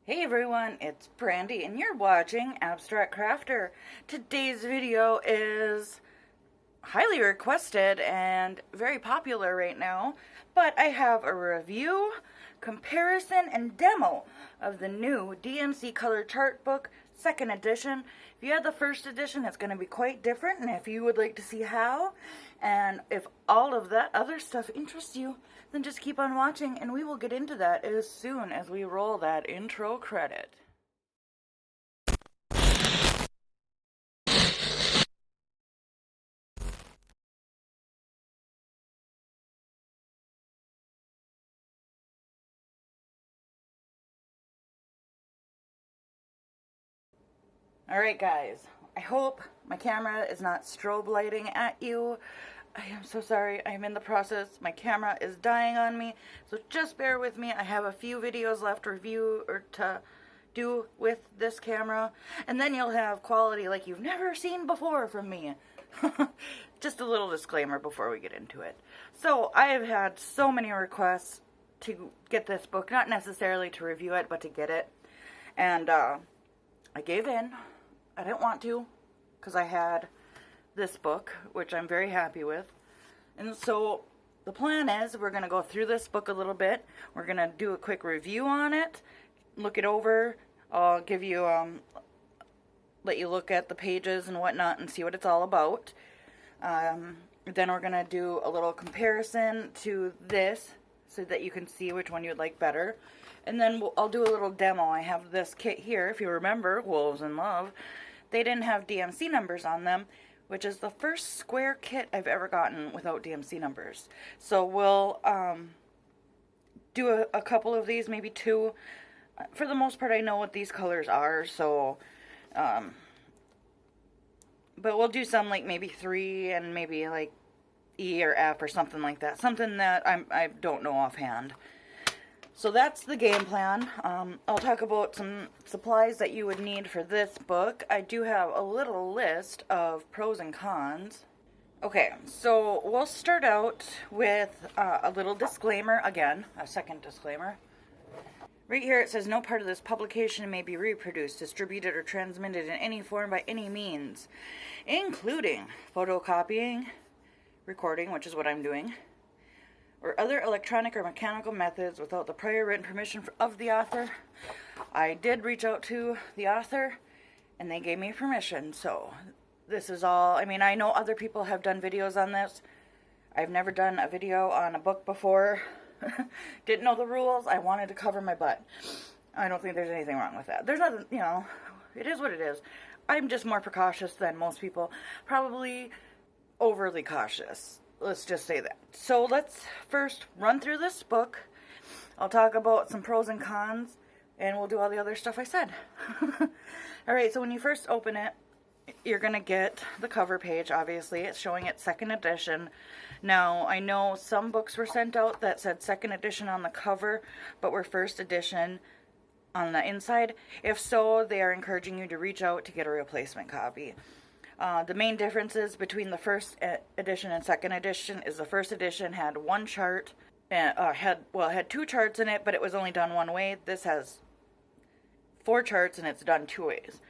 Hey everyone, it's Brandy and you're watching Abstract Crafter. Today's video is highly requested and very popular right now, but I have a review, comparison, and demo of the new DMC Color Chart book, 2nd edition. If you had the 1st edition, it's going to be quite different, and if you would like to see how, and if all of that other stuff interests you, then just keep on watching, and we will get into that as soon as we roll that intro credit. Alright guys, I hope my camera is not strobe lighting at you. I am so sorry, I'm in the process. My camera is dying on me, so just bear with me. I have a few videos left to review or to do with this camera, and then you'll have quality like you've never seen before from me. Just a little disclaimer before we get into it. So, I have had so many requests to get this book, not necessarily to review it, but to get it. And, I gave in. I didn't want to, because I had this book, which I'm very happy with. And so the plan is we're going to go through this book a little bit. We're going to do a quick review on it, look it over. I'll give you, let you look at the pages and whatnot and see what it's all about. Then we're going to do a little comparison to this so that you can see which one you'd like better. And then I'll do a little demo. I have this kit here, if you remember, Wolves in Love. They didn't have DMC numbers on them, which is the first square kit I've ever gotten without DMC numbers. So we'll do a couple of these, maybe 2. For the most part, I know what these colors are, so... but we'll do some like maybe 3 and maybe like E or F or something like that. Something that I don't know offhand. So that's the game plan. I'll talk about some supplies that you would need for this book. I do have a little list of pros and cons. Okay, so we'll start out with a little disclaimer. Again, a second disclaimer. Right here it says, no part of this publication may be reproduced, distributed, or transmitted in any form by any means, including photocopying, recording, which is what I'm doing, or other electronic or mechanical methods without the prior written permission of the author. I did reach out to the author, and they gave me permission, so this is all. I mean, I know other people have done videos on this. I've never done a video on a book before. Didn't know the rules. I wanted to cover my butt. I don't think there's anything wrong with that. There's nothing, you know, it is what it is. I'm just more precautious than most people. Probably overly cautious. Let's just say that. So let's first run through this book. I'll talk about some pros and cons, and we'll do all the other stuff I said. Alright, so when you first open it, you're going to get the cover page, obviously. It's showing it 2nd edition. Now, I know some books were sent out that said 2nd edition on the cover, but were 1st edition on the inside. If so, they are encouraging you to reach out to get a replacement copy. The main differences between the 1st edition and 2nd edition is the 1st edition had one chart, had 2 charts in it, but it was only done one way. This has 4 charts and it's done 2 ways.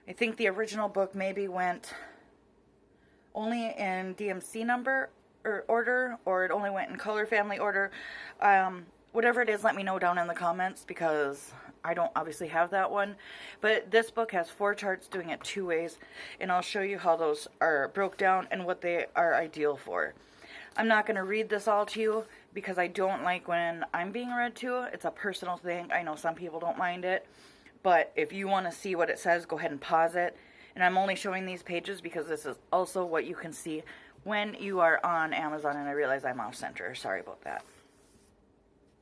I think the original book maybe went only in DMC number or order, or it only went in color family order. Whatever it is, let me know down in the comments, because I don't obviously have that one. But this book has 4 charts doing it 2 ways, and I'll show you how those are broke down and what they are ideal for. I'm not going to read this all to you because I don't like when I'm being read to. It's a personal thing. I know some people don't mind it, but if you want to see what it says, go ahead and pause it. And I'm only showing these pages because this is also what you can see when you are on Amazon, and I realize I'm off center. Sorry about that.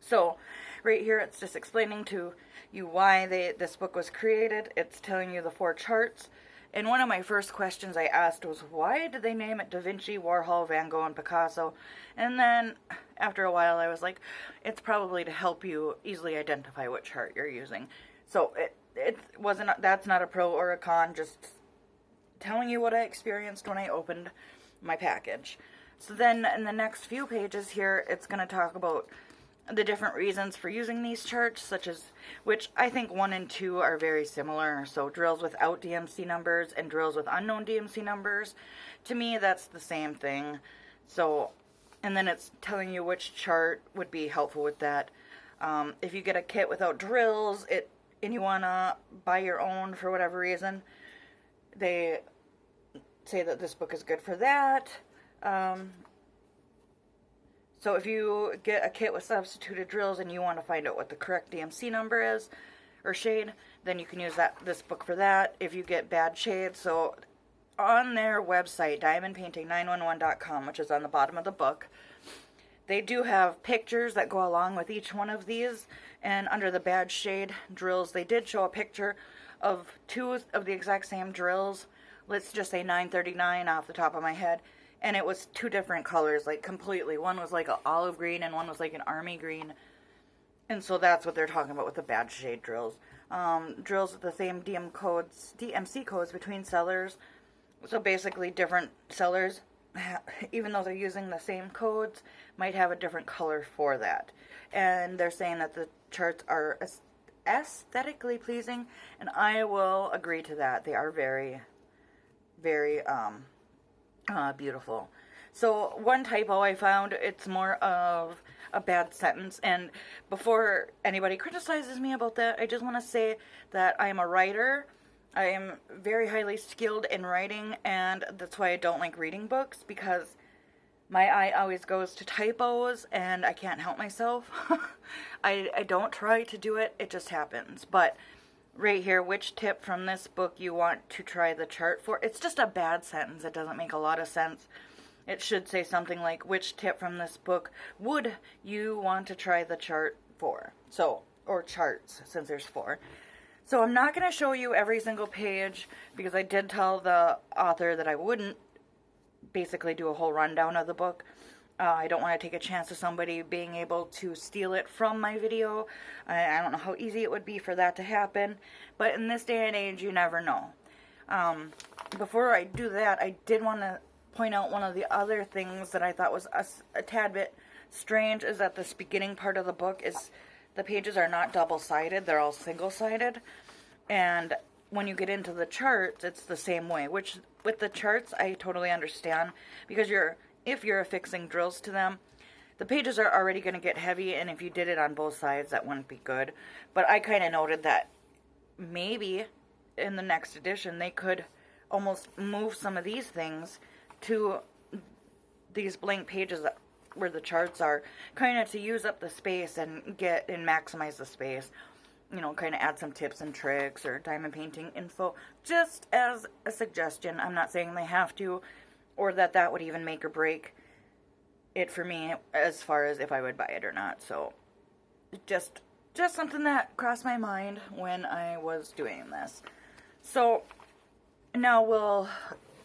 So, right here it's just explaining to you why this book was created. It's telling you the 4 charts. And one of my first questions I asked was, why did they name it Da Vinci, Warhol, Van Gogh, and Picasso? And then, after a while, I was like, it's probably to help you easily identify what chart you're using. So, that's not a pro or a con, just telling you what I experienced when I opened my package. So then, in the next few pages here, it's going to talk about the different reasons for using these charts, such as, which I think 1 and 2 are very similar. So drills without DMC numbers and drills with unknown DMC numbers. To me, that's the same thing. So, and then it's telling you which chart would be helpful with that. If you get a kit without drills, and you want to buy your own for whatever reason, they say that this book is good for that. So if you get a kit with substituted drills and you want to find out what the correct DMC number is, or shade, then you can use this book for that. If you get bad shades, so on their website, diamondpainting911.com, which is on the bottom of the book, they do have pictures that go along with each one of these, and under the bad shade drills, they did show a picture of 2 of the exact same drills. Let's just say 939 off the top of my head. And it was 2 different colors, like completely. One was like an olive green and one was like an army green. And so that's what they're talking about with the bad shade drills. Drills with the same DMC codes between sellers. So basically different sellers, even though they're using the same codes, might have a different color for that. And they're saying that the charts are aesthetically pleasing, and I will agree to that. They are very, very beautiful. So one typo I found, it's more of a bad sentence, and before anybody criticizes me about that, I just want to say that I am a writer. I am very highly skilled in writing, and that's why I don't like reading books, because my eye always goes to typos, and I can't help myself. I don't try to do it, it just happens. But right here, which tip from this book you want to try the chart for? It's just a bad sentence. It doesn't make a lot of sense. It should say something like, which tip from this book would you want to try the chart for? So, or charts, since there's 4. So I'm not going to show you every single page, because I did tell the author that I wouldn't basically do a whole rundown of the book. I don't want to take a chance of somebody being able to steal it from my video. I don't know how easy it would be for that to happen, but in this day and age, you never know. Before I do that, I did want to point out one of the other things that I thought was a tad bit strange, is that this beginning part of the book is, the pages are not double-sided, they're all single-sided, and when you get into the charts, it's the same way, which with the charts, I totally understand, because if you're affixing drills to them, the pages are already going to get heavy, and if you did it on both sides, that wouldn't be good. But I kind of noted that maybe in the next edition, they could almost move some of these things to these blank pages where the charts are, kind of to use up the space and maximize the space. You know, kind of add some tips and tricks or diamond painting info, just as a suggestion. I'm not saying they have to, or that would even make or break it for me as far as if I would buy it or not. So just something that crossed my mind when I was doing this. So now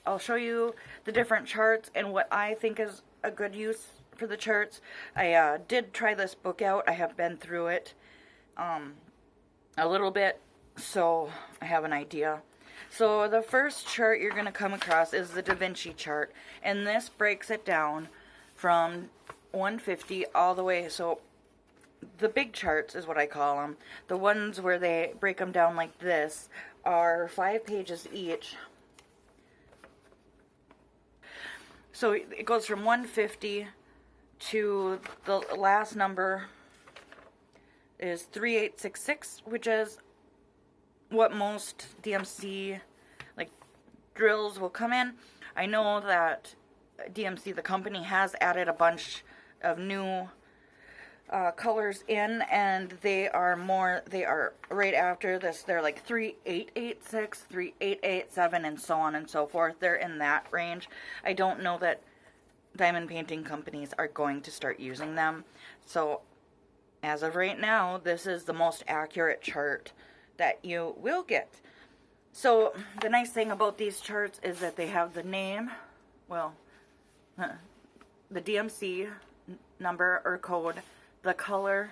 I'll show you the different charts and what I think is a good use for the charts. I did try this book out. I have been through it a little bit, so I have an idea. So the first chart you're going to come across is the Da Vinci chart, and this breaks it down from 150 all the way. So the big charts is what I call them. The ones where they break them down like this are 5 pages each. So it goes from 150 to the last number is 3866, which is what most DMC like drills will come in. I know that DMC, the company, has added a bunch of new colors in, and they are right after this. They're like 3886, 3887, and so on and so forth. They're in that range. I don't know that diamond painting companies are going to start using them. So as of right now, this is the most accurate chart that you will get. So the nice thing about these charts is that they have the name, well, the DMC number or code, the color,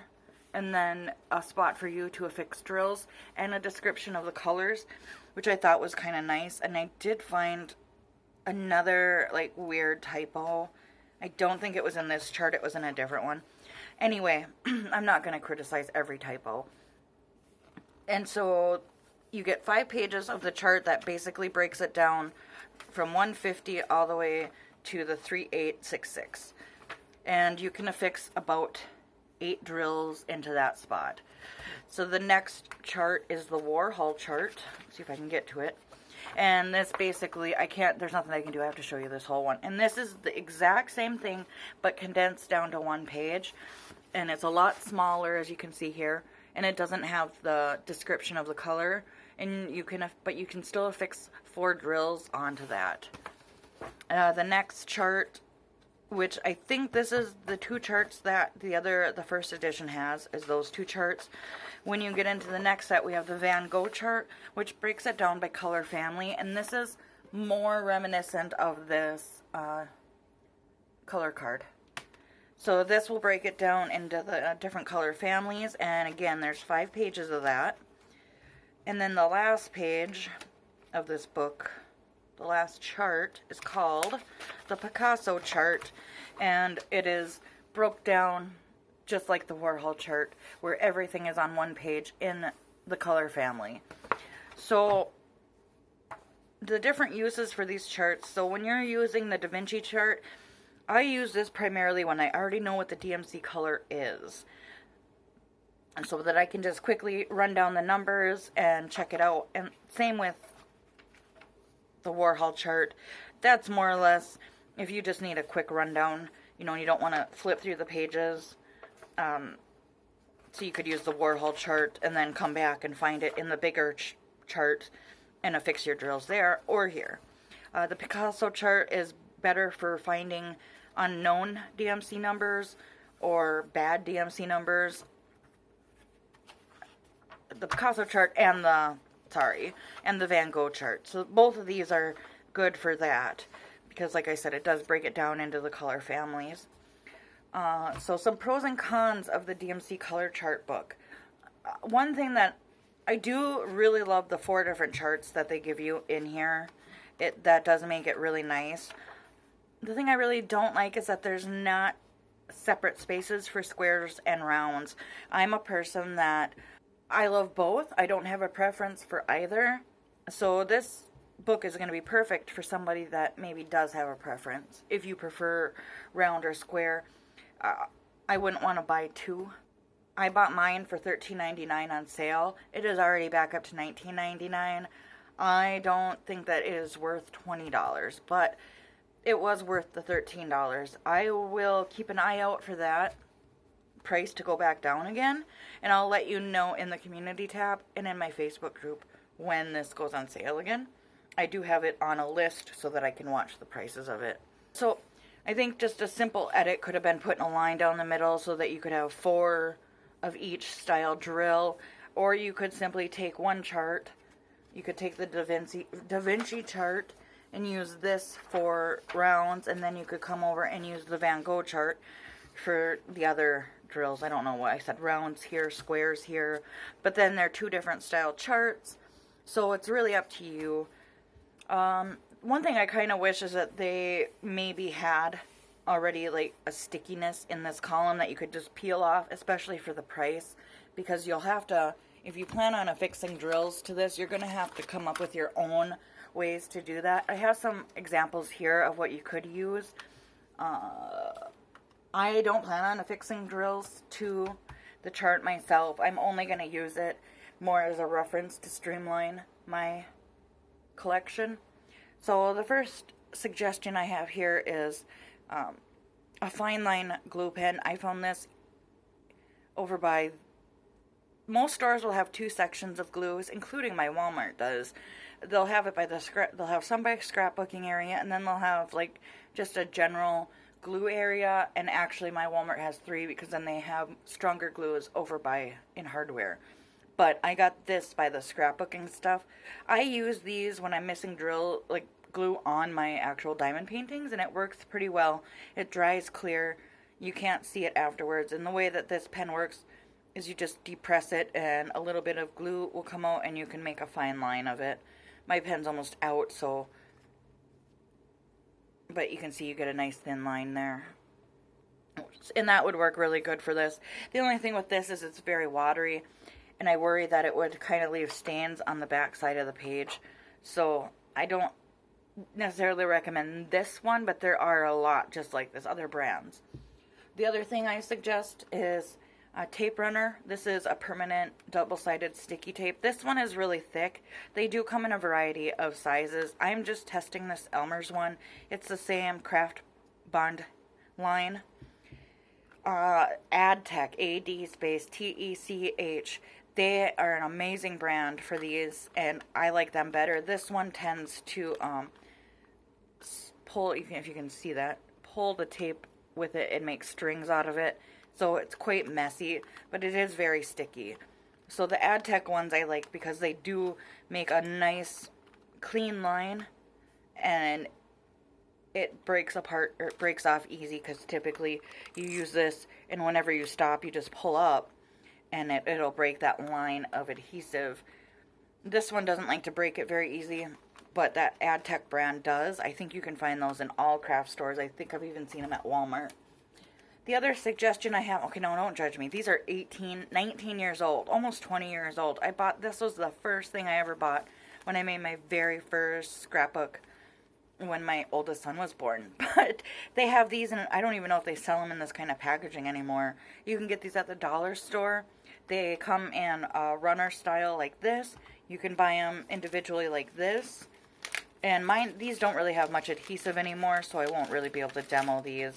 and then a spot for you to affix drills, and a description of the colors, which I thought was kind of nice. And I did find another like weird typo. I don't think it was in this chart, it was in a different one. Anyway, I'm not going to criticize every typo. And so you get 5 pages of the chart that basically breaks it down from 150 all the way to the 3866. And you can affix about 8 drills into that spot. So the next chart is the Warhol chart. Let's see if I can get to it. And this basically, there's nothing I can do. I have to show you this whole one. And this is the exact same thing, but condensed down to 1 page. And it's a lot smaller, as you can see here. And it doesn't have the description of the color. And but you can still affix 4 drills onto that. The next chart, which I think this is the 2 charts that the first edition has, is those 2 charts. When you get into the next set, we have the Van Gogh chart, which breaks it down by color family, and this is more reminiscent of this color card. So this will break it down into the different color families, and again, there's 5 pages of that. And then the last page of this book, the last chart, is called the Picasso chart, and it is broke down just like the Warhol chart, where everything is on 1 page in the color family. So the different uses for these charts, so when you're using the Da Vinci chart, I use this primarily when I already know what the DMC color is, and so that I can just quickly run down the numbers and check it out. And same with the Warhol chart. That's more or less if you just need a quick rundown, you don't want to flip through the pages. So you could use the Warhol chart and then come back and find it in the bigger chart and affix your drills there or here. The Picasso chart is better for finding unknown DMC numbers or bad DMC numbers. The Picasso chart and the Van Gogh chart. So both of these are good for that because, like I said, it does break it down into the color families. So some pros and cons of the DMC Color Chart book. One thing that I do really love, the 4 different charts that they give you in here. That does make it really nice. The thing I really don't like is that there's not separate spaces for squares and rounds. I'm a person that I love both. I don't have a preference for either. So this book is going to be perfect for somebody that maybe does have a preference. If you prefer round or square, I wouldn't want to buy 2. I bought mine for $13.99 on sale. It is already back up to $19.99. I don't think that it is worth $20, but it was worth the $13. I will keep an eye out for that price to go back down again, and I'll let you know in the community tab and in my Facebook group when this goes on sale again. I do have it on a list so that I can watch the prices of it. So I think just a simple edit could have been putting a line down the middle so that you could have 4 of each style drill, or you could simply take 1 chart. You could take the Da Vinci chart and use this for rounds, and then you could come over and use the Van Gogh chart for the other drills. I don't know why I said rounds here, squares here, but then they're 2 different style charts, so it's really up to you. One thing I kind of wish is that they maybe had already like a stickiness in this column that you could just peel off, especially for the price, because you'll have to, if you plan on affixing drills to this, you're going to have to come up with your own ways to do that. I have some examples here of what you could use. I don't plan on affixing drills to the chart myself. I'm only going to use it more as a reference to streamline my collection. So the first suggestion I have here is a fine line glue pen. I found this over by, most stores will have 2 sections of glues, including my Walmart does. They'll have it by they'll have some by scrapbooking area, and then they'll have like just a general glue area, and actually my Walmart has 3 because then they have stronger glues over by in hardware. But I got this by the scrapbooking stuff. I use these when I'm missing glue on my actual diamond paintings, and it works pretty well. It dries clear. You can't see it afterwards. And the way that this pen works is you just depress it and a little bit of glue will come out and you can make a fine line of it. My pen's almost out, so, but you can see you get a nice thin line there. And that would work really good for this. The only thing with this is it's very watery, and I worry that it would kind of leave stains on the back side of the page. So I don't necessarily recommend this one, but there are a lot just like this, other brands. The other thing I suggest is a tape runner. This is a permanent double-sided sticky tape. This one is really thick. They do come in a variety of sizes. I'm just testing this Elmer's one. It's the same Craft Bond line. AdTech, A-D space T-E-C-H. They are an amazing brand for these, and I like them better. This one tends to pull, if you can see that, pull the tape with it and make strings out of it. So it's quite messy, but it is very sticky. So the AdTech ones I like because they do make a nice clean line, and it breaks apart, or it breaks off easy, because typically you use this and whenever you stop you just pull up and it'll break that line of adhesive. This one doesn't like to break it very easy, but that AdTech brand does. I think you can find those in all craft stores. I think I've even seen them at Walmart. The other suggestion I have, okay, no, don't judge me. These are 19 years old, almost 20 years old. This was the first thing I ever bought when I made my very first scrapbook when my oldest son was born. But they have these, and I don't even know if they sell them in this kind of packaging anymore. You can get these at the dollar store. They come in a runner style like this. You can buy them individually like this. And these don't really have much adhesive anymore, so I won't really be able to demo these.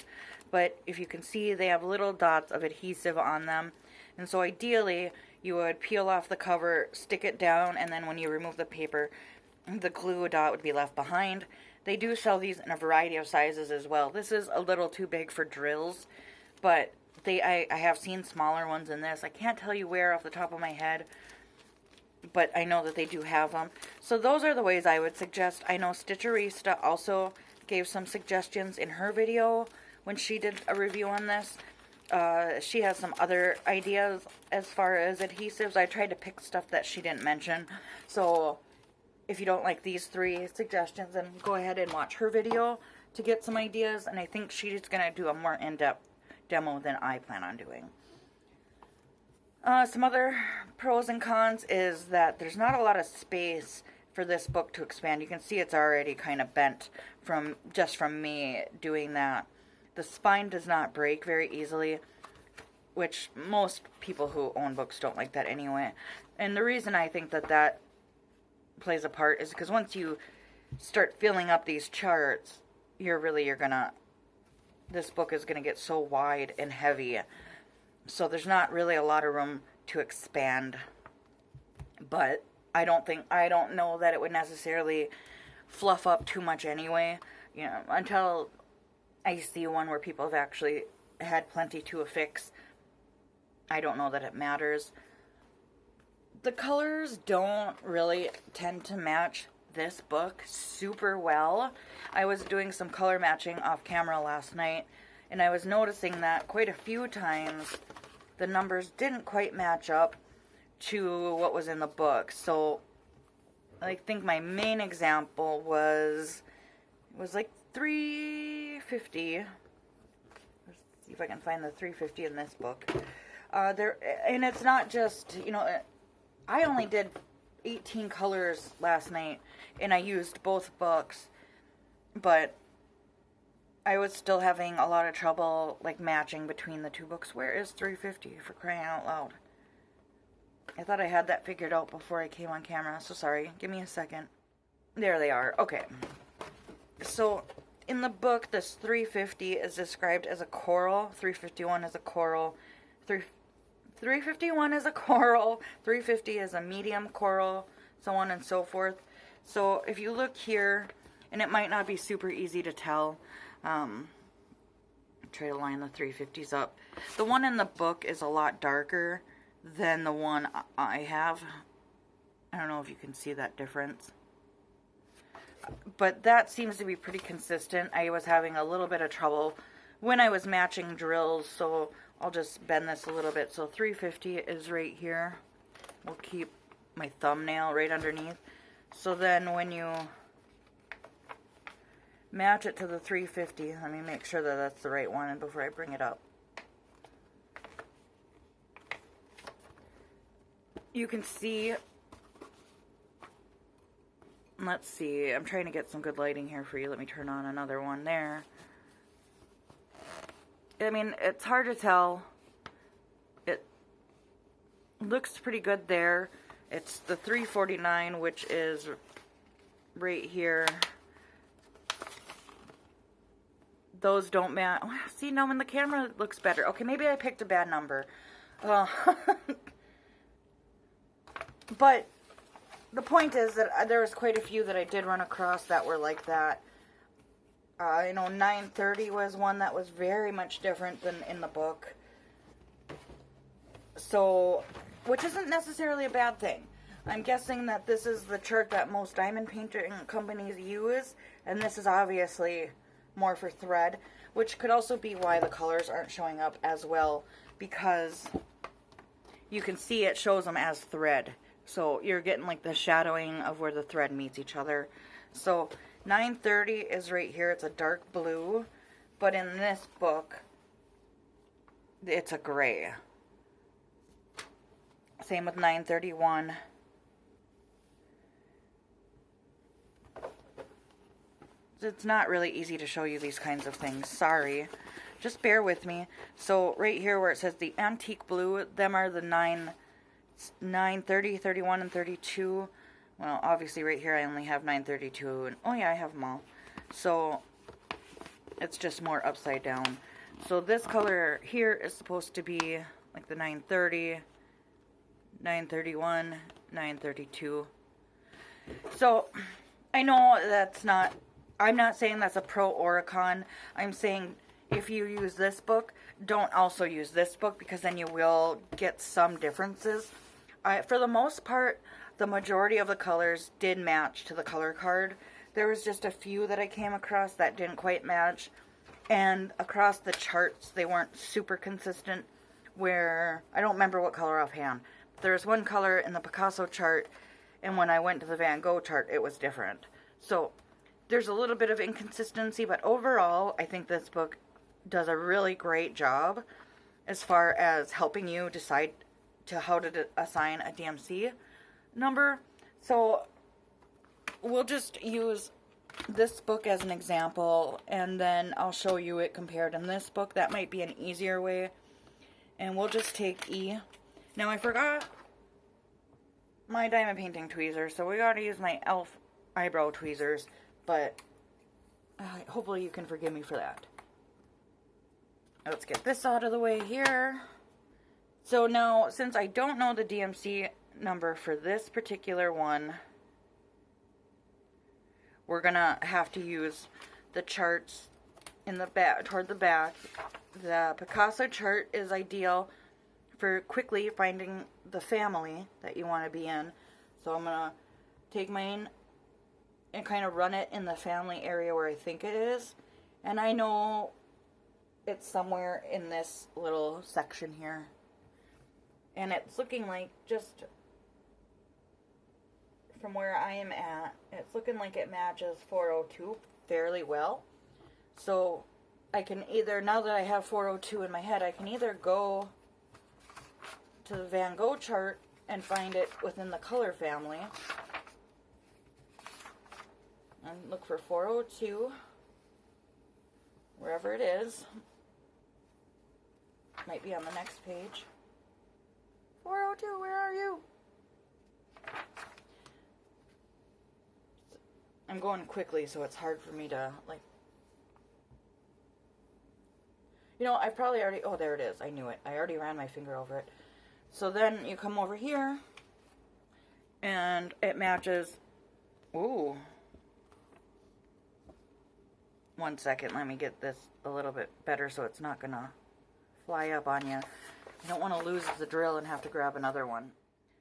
But if you can see, they have little dots of adhesive on them. And so ideally, you would peel off the cover, stick it down, and then when you remove the paper, the glue dot would be left behind. They do sell these in a variety of sizes as well. This is a little too big for drills, but I have seen smaller ones in this. I can't tell you where off the top of my head, but I know that they do have them. So those are the ways I would suggest. I know Stitcherista also gave some suggestions in her video when she did a review on this. She has some other ideas as far as adhesives. I tried to pick stuff that she didn't mention. So if you don't like these 3 suggestions, then go ahead and watch her video to get some ideas. And I think she's going to do a more in-depth demo than I plan on doing. Some other pros and cons is that there's not a lot of space for this book to expand. You can see it's already kind of bent from me doing that. The spine does not break very easily, which most people who own books don't like that anyway. And the reason I think that plays a part is because once you start filling up these charts, this book is gonna get so wide and heavy. So there's not really a lot of room to expand. But I don't know that it would necessarily fluff up too much anyway. You know, until I see one where people have actually had plenty to affix, I don't know that it matters. The colors don't really tend to match this book super well. I was doing some color matching off camera last night, and I was noticing that quite a few times the numbers didn't quite match up to what was in the book. So I think my main example was like 350. Let's see if I can find the 350 in this book. And it's not just, I only did 18 colors last night, and I used both books, but I was still having a lot of trouble matching between the 2 books. Where is 350, for crying out loud? I thought I had that figured out before I came on camera, so sorry. Give me a second. There they are. Okay. So in the book, this 350 is described as a coral. 351 is a coral. 351 is a coral. 350 is a medium coral, so on and so forth. So if you look here, and it might not be super easy to tell, try to line the 350s up. The one in the book is a lot darker than the one I have. I don't know if you can see that difference. But that seems to be pretty consistent. I was having a little bit of trouble when I was matching drills, so I'll just bend this a little bit. So 350 is right here. We'll keep my thumbnail right underneath. So then when you match it to the 350, let me make sure that that's the right one before I bring it up. you can see, let's see, I'm trying to get some good lighting here for you. Let me turn on another one there. I mean, it's hard to tell. It looks pretty good there. It's the $3.49, which is right here. Those don't match. Oh, see, now in the camera it looks better. Okay, maybe I picked a bad number. But the point is that there was quite a few that I did run across that were like that. I know 930 was one that was very much different than in the book. So, which isn't necessarily a bad thing. I'm guessing that this is the chart that most diamond painting companies use, and this is obviously more for thread, which could also be why the colors aren't showing up as well, because you can see it shows them as thread. So you're getting like the shadowing of where the thread meets each other. So 930 is right here. It's a dark blue, but in this book, it's a gray. Same with 931. It's not really easy to show you these kinds of things. Sorry. Just bear with me. So right here where it says the antique blue, them are the 930, 31, and 32. Well, obviously right here I only have 932. And, oh yeah, I have them all. So it's just more upside down. So this color here is supposed to be like the 930, 931, 932. So I know that's not, I'm not saying that's a pro or a con. I'm saying if you use this book, don't also use this book, because then you will get some differences. For the most part, the majority of the colors did match to the color card. There was just a few that I came across that didn't quite match. And across the charts, they weren't super consistent, where, I don't remember what color offhand. There was one color in the Picasso chart, and when I went to the Van Gogh chart, it was different. So there's a little bit of inconsistency, but overall, I think this book does a really great job as far as helping you decide to how to assign a DMC number. So we'll just use this book as an example, and then I'll show you it compared in this book. That might be an easier way. And we'll just take E. Now I forgot my diamond painting tweezers, so we gotta use my e.l.f. eyebrow tweezers, but hopefully you can forgive me for that. Let's get this out of the way here. So now, since I don't know the DMC number for this particular one, we're gonna have to use the charts in the back, toward the back. The Picasso chart is ideal for quickly finding the family that you want to be in. So I'm gonna take mine and kind of run it in the family area where I think it is. And I know it's somewhere in this little section here. And it's looking like, just from where I am at, it's looking like it matches 402 fairly well. So I can either, now that I have 402 in my head, I can either go to the Van Gogh chart and find it within the color family and look for 402 wherever it is. Might be on the next page. 402, where are you? I'm going quickly, so it's hard for me to, like, you know, I probably already, oh, there it is. I knew it. I already ran my finger over it. So then you come over here, and it matches, ooh. One second, let me get this a little bit better so it's not gonna fly up on you. I don't want to lose the drill and have to grab another one.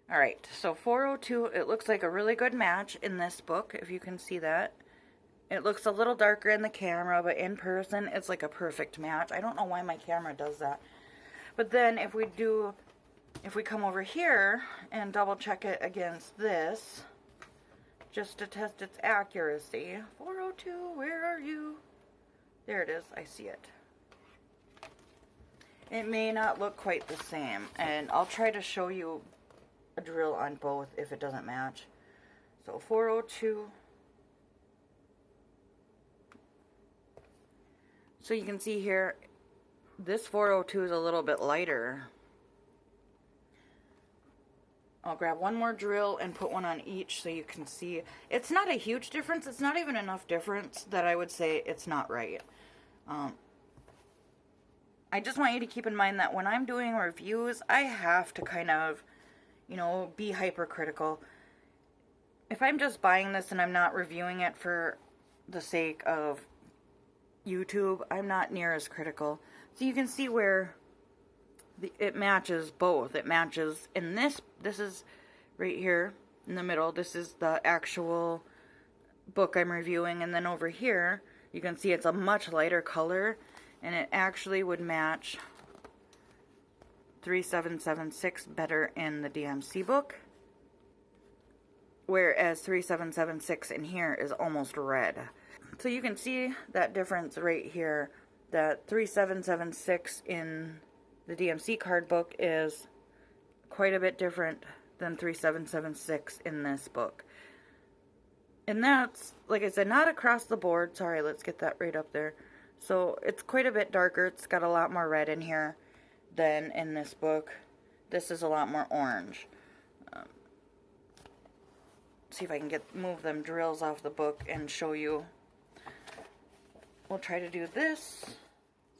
Alright, so 402, it looks like a really good match in this book, if you can see that. It looks a little darker in the camera, but in person, it's like a perfect match. I don't know why my camera does that. But then if we come over here and double check it against this, just to test its accuracy. 402, where are you? There it is, I see it. It may not look quite the same, and I'll try to show you a drill on both if it doesn't match. So 402. So you can see here, this 402 is a little bit lighter. I'll grab one more drill and put one on each so you can see. It's not a huge difference. It's not even enough difference that I would say it's not right. I just want you to keep in mind that when I'm doing reviews, I have to kind of, you know, be hypercritical. If I'm just buying this and I'm not reviewing it for the sake of YouTube, I'm not near as critical. So you can see where it matches both. It matches in this is right here in the middle. This is the actual book I'm reviewing, and then over here you can see it's a much lighter color, and it actually would match 3776 better in the DMC book, whereas 3776 in here is almost red. So you can see that difference right here, that 3776 in the DMC card book is quite a bit different than 3776 in this book. And that's, like I said, not across the board. Sorry, let's get that right up there. So it's quite a bit darker. It's got a lot more red in here than in this book. This is a lot more orange. See if I can move them drills off the book and show you. We'll try to do this.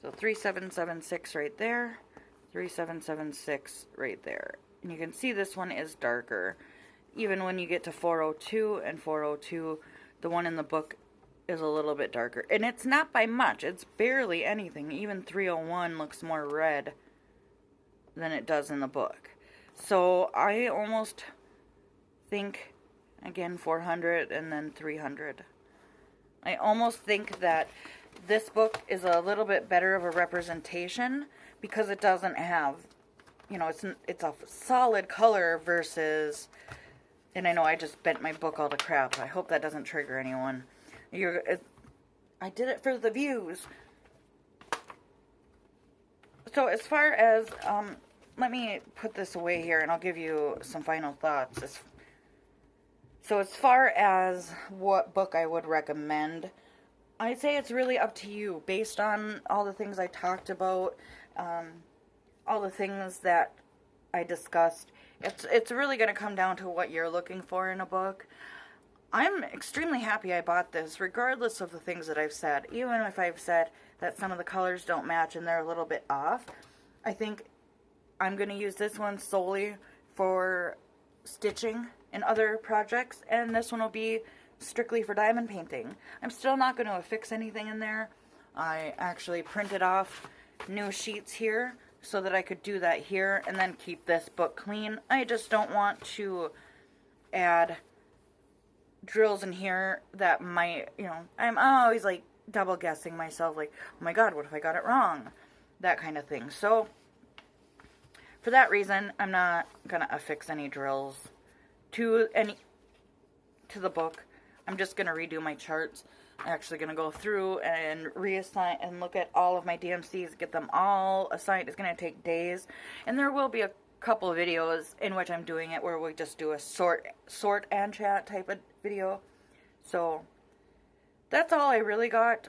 So 3776 right there. 3776 right there. And you can see this one is darker. Even when you get to 402 and 402, the one in the book is a little bit darker. And it's not by much. It's barely anything. Even 301 looks more red than it does in the book. So I almost think, again, 400 and then 300. I almost think that this book is a little bit better of a representation because it doesn't have, you know, it's a solid color versus, and I know I just bent my book all to crap. I hope that doesn't trigger anyone. I did it for the views. So as far as, let me put this away here and I'll give you some final thoughts. So as far as what book I would recommend, I'd say it's really up to you based on all the things I talked about, all the things that I discussed. It's really going to come down to what you're looking for in a book. I'm extremely happy I bought this, regardless of the things that I've said. Even if I've said that some of the colors don't match and they're a little bit off, I think I'm going to use this one solely for stitching and other projects, and this one will be strictly for diamond painting. I'm still not going to affix anything in there. I actually printed off new sheets here so that I could do that here and then keep this book clean. I just don't want to add drills in here that might, you know, I'm always like double guessing myself, like, oh my god, what if I got it wrong? That kind of thing. So for that reason, I'm not gonna affix any drills to the book. I'm just gonna redo my charts. I'm actually gonna go through and reassign and look at all of my DMCs, get them all assigned. It's gonna take days, and there will be a couple of videos in which I'm doing it where we just do a sort and chat type of video. So that's all I really got.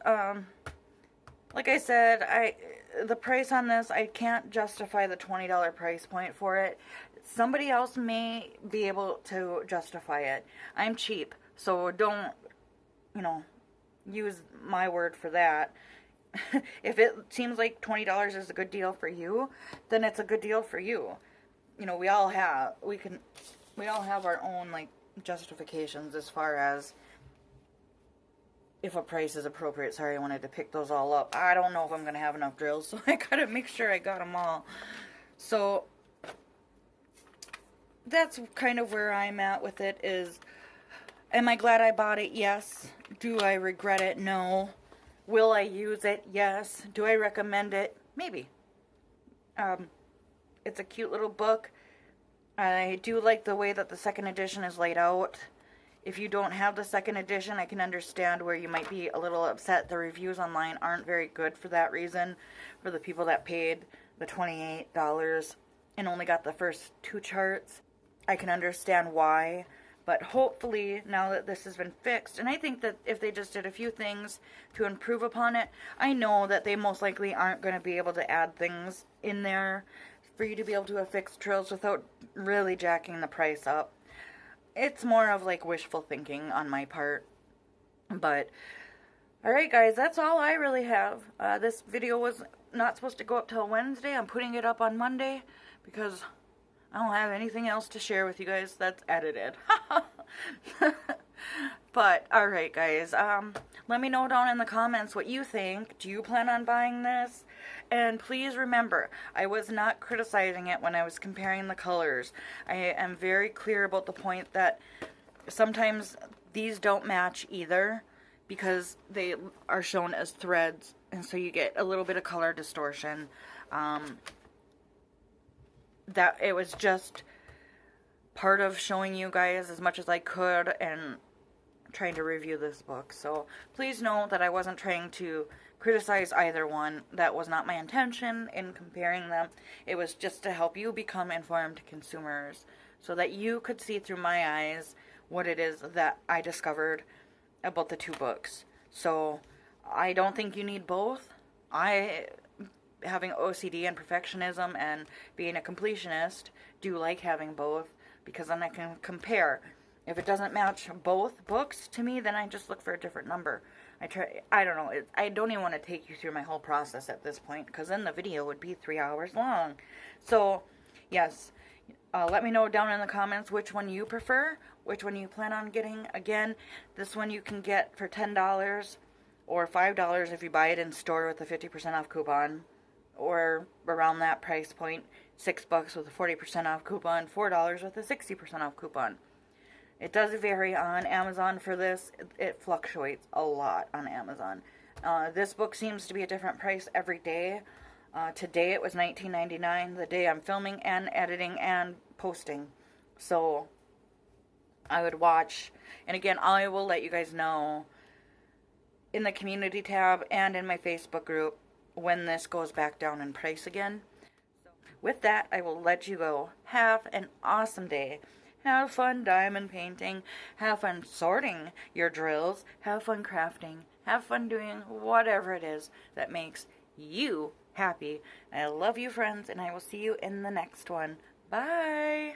Like I said, the price on this, I can't justify the $20 price point for it. Somebody else may be able to justify it. I'm cheap, so don't, you know, use my word for that. If it seems like $20 is a good deal for you, then it's a good deal for you. You know, we all have our own, like, justifications as far as if a price is appropriate. Sorry, I wanted to pick those all up. I don't know if I'm going to have enough drills, so I got to make sure I got them all. So that's kind of where I'm at with it is, am I glad I bought it? Yes. Do I regret it? No. Will I use it? Yes. Do I recommend it? Maybe. It's a cute little book. I do like the way that the second edition is laid out. If you don't have the second edition, I can understand where you might be a little upset. The reviews online aren't very good for that reason. For the people that paid the $28 and only got the first 2 charts. I can understand why, but hopefully now that this has been fixed, and I think that if they just did a few things to improve upon it, I know that they most likely aren't going to be able to add things in there for you to be able to affix trills without really jacking the price up. It's more of like wishful thinking on my part. But, alright guys, that's all I really have. This video was not supposed to go up till Wednesday. I'm putting it up on Monday because I don't have anything else to share with you guys that's edited. But, alright guys, let me know down in the comments what you think. Do you plan on buying this? And please remember, I was not criticizing it when I was comparing the colors. I am very clear about the point that sometimes these don't match either because they are shown as threads, and so you get a little bit of color distortion. That it was just part of showing you guys as much as I could and trying to review this book. So please know that I wasn't trying to criticize either one. That was not my intention in comparing them. It was just to help you become informed consumers so that you could see through my eyes what it is that I discovered about the two books. So I don't think you need both. Having OCD and perfectionism and being a completionist, do like having both because then I can compare. If it doesn't match both books to me, then I just look for a different number. I don't know, I don't even want to take you through my whole process at this point because then the video would be 3 hours long. So, yes, let me know down in the comments which one you prefer, which one you plan on getting. Again, this one you can get for $10 or $5 if you buy it in store with a 50% off coupon, or around that price point, $6 with a 40% off coupon, $4 with a 60% off coupon. It does vary on Amazon for this. It fluctuates a lot on Amazon. This book seems to be a different price every day. Today it was $19.99, the day I'm filming and editing and posting. So I would watch, and again, I will let you guys know in the community tab and in my Facebook group when this goes back down in price again. So with that, I will let you go. Have an awesome day. Have fun diamond painting. Have fun sorting your drills. Have fun crafting. Have fun doing whatever it is that makes you happy. I love you, friends, and I will see you in the next one. Bye!